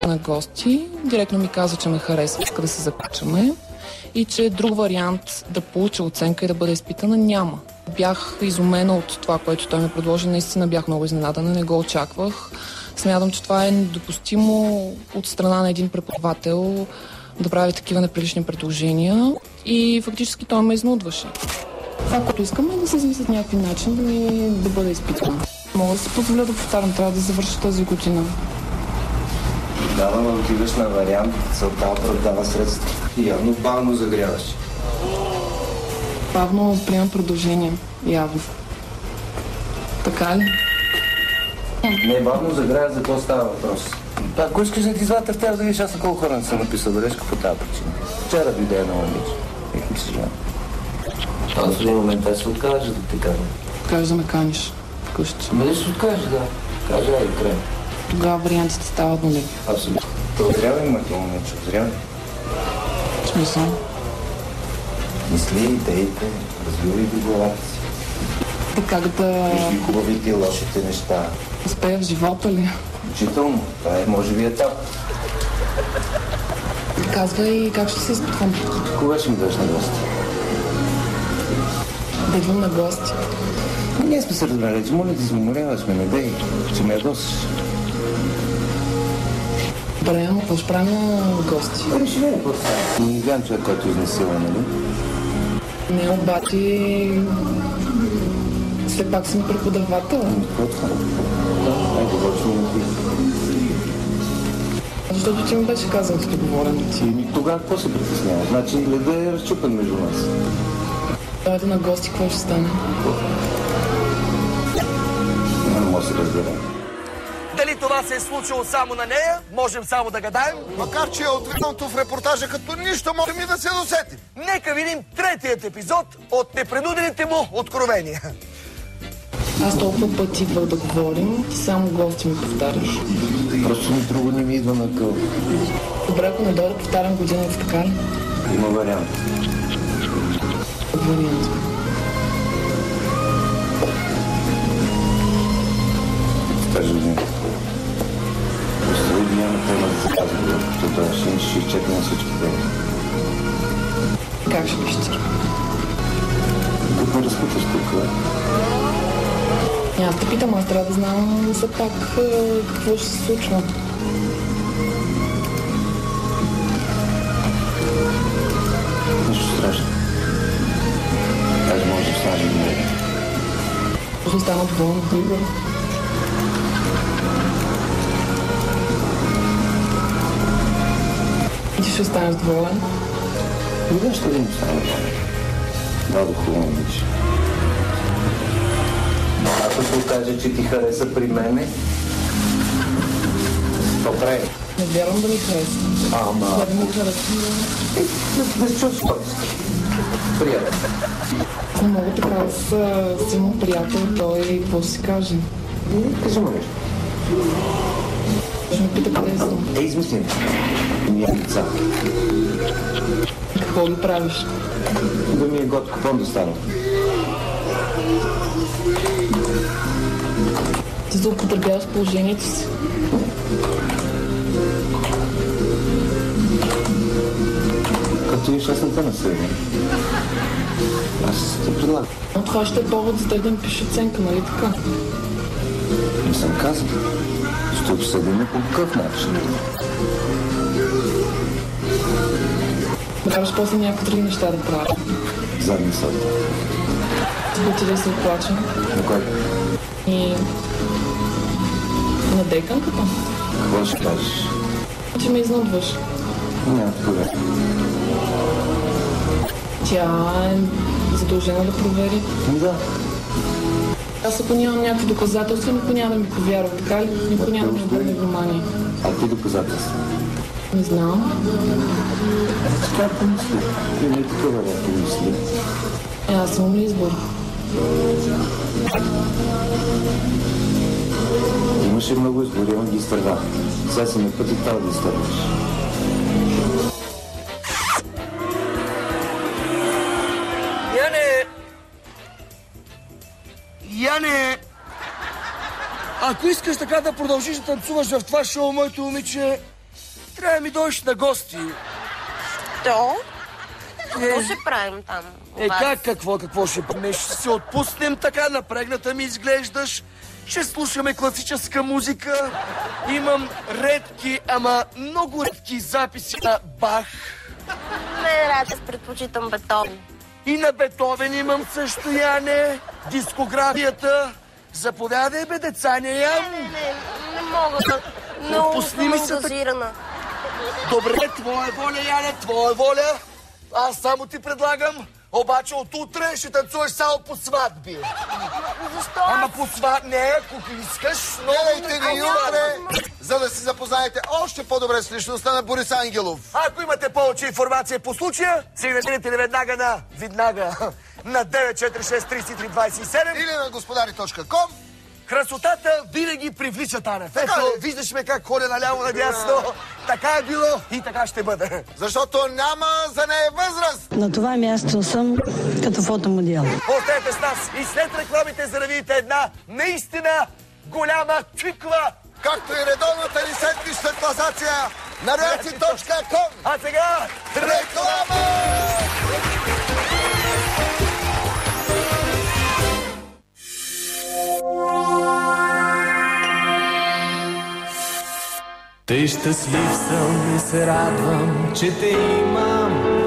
на гости. Директно ми каза, че ме харесва, иска да се закачаме и че друг вариант да получа оценка и да бъда изпитана няма. Бях изумена от това, което той ми предложи. Наистина бях много изненадана, не го очаквах. Смятам, че това е недопустимо от страна на един преподавател да прави такива неприлични предложения и фактически той ме изнудваше. Това, което искам е да се измислят някакви начини да бъда изпитвана. Мога да си позволя да повтарям, трябва да завърша тази година. Да отиваш на вариант, целта оправдава средства. И явно бавно загряваш. Бавно приемам предложения, явно. Така ли? Не, бавно загряваш, за какво става въпрос? Ако искаш да ти извадя в тази да видиш, аз на колко хора не съм написал бележка по тази причина. Вчера дойде едно момиче. Ех ми се жена. Аз в един момент аз се откажа да те кажа. Кажеш да ме каниш вкъщи. Ме се откажа, да. Кажа, ай, край. Тогава вариантите стават нулеви. Абсолютно. Озрява има това момиче, озрява. В смисъл? Мисли, идеите, развивай до главата си. Как да... Вижди хубавите и лошите неща. Успея в живота ли? Учително. Това е, може би, етап. Казвай как ще се изпитвам. Кога ще ми дойдеш на гости? Да идвам на гости. Ние сме се разбрали, че моля да се уморяваш ме, не дей, че ме ядосаш. Добре, но какво ще правим на гости? Реши ме, какво става? Не гледам човек, който изнасила, нали? Не, обаче... Все пак съм преподавател. Какво това? Ай, говориш ми на ти. Защото ти ми беше казал да говоря на ти. И тогава какво се притеснява? Значи леда е разчупен между нас. Дойде на гости, какво ще стане? Не може да се разберем. Дали това се е случило само на нея, можем само да гадаем. Макар че е отвинато в репортажа като нищо, можем и да се досетим. Нека видим третият епизод от непринудените му откровения. Аз толкова пъти идвах да говорим, ти само гости ми повтаряш. Просто ми друго не ми идва на къл. Добре, ако не дойда, повтарям годината, така ли? Има вариант. Вариант. Тази година. Остави няма тема да се казва, защото ще изчете на всички теми. Как ще пищи? Тук ме разпиташ тук, Няма да те питам, аз трябва да знам все пак какво ще се случва. Нищо страшно. Аз може да стане много. Ще стана доволна. Ти ще останеш доволен? Кога ще да им стане доволен? Много хубаво момиче. Ако се окаже, че ти хареса при мене, то прави. Не вярвам да ми хареса. Ама... Да ми хареса. Да се чувстваш какво искаш. Приятел. Не мога така, аз си имам приятел, той какво ще си каже? Кажи му нещо. Ще ме пита къде съм. Измислим. Няма лица. Какво ги правиш? Да ми е год купон да стана. Ти злоупотребяваш положението си. Като виж, аз не те наследвам. Аз те предлагам. Но това ще е повод за да ми пише оценка, нали така? Не съм казал. Ще обсъдим по какъв начин. Трябваш после някакви други неща да правя. Задни съд. Ще да се оплача. На кой? И... на дейканката. Какво ще кажеш? Че ме изнудваш. Няма такова. Тя е задължена да провери. Да. Аз ако нямам някакви доказателства, никой няма да ми повярва, така ли? Никой няма да ми обърне внимание. А ти доказателства? Не знам. Така помисли. Има и такова да помисли. Аз имам ли избор? Имаше много избори, ама ги изтърва. Сега си на път и трябва да изтърваш. Яне! Ако искаш така да продължиш да танцуваш в това шоу, моето момиче, трябва да ми дойдеш на гости. То? Какво ще правим там? Какво ще правим? Ще се отпуснем така, напрегната ми изглеждаш. Ще слушаме класическа музика. Имам редки, ама много редки записи на Бах. Не, аз предпочитам Бетовен. И на Бетовен имам състояние. Дискографията. Заповядай, бе, деца, не ям. Не мога да... Много съм ангажирана. Добре, твоя воля, Яне, твоя воля. Аз само ти предлагам. Обаче от утре ще танцуваш само по сватби. Защо? Ама по сватби, не, ако искаш, но... Гледайте ни утре, за да си запознаете още по-добре с личността на Борис Ангелов. Ако имате повече информация по случая, сигналирайте ли веднага на 946-3327 Или на господари.com. Красотата винаги привлича, Танев. Ето, виждаш ме как ходя наляво надясно. Така е било и така ще бъде. Защото няма за нея възраст. На това място съм като фотомодел. Останете с нас и след рекламите, за да видите една наистина голяма чиква. Както и редовната ни седмична класация на reaction.com. А сега Реклама! Тъй щастлив съм и се радвам, че те имам.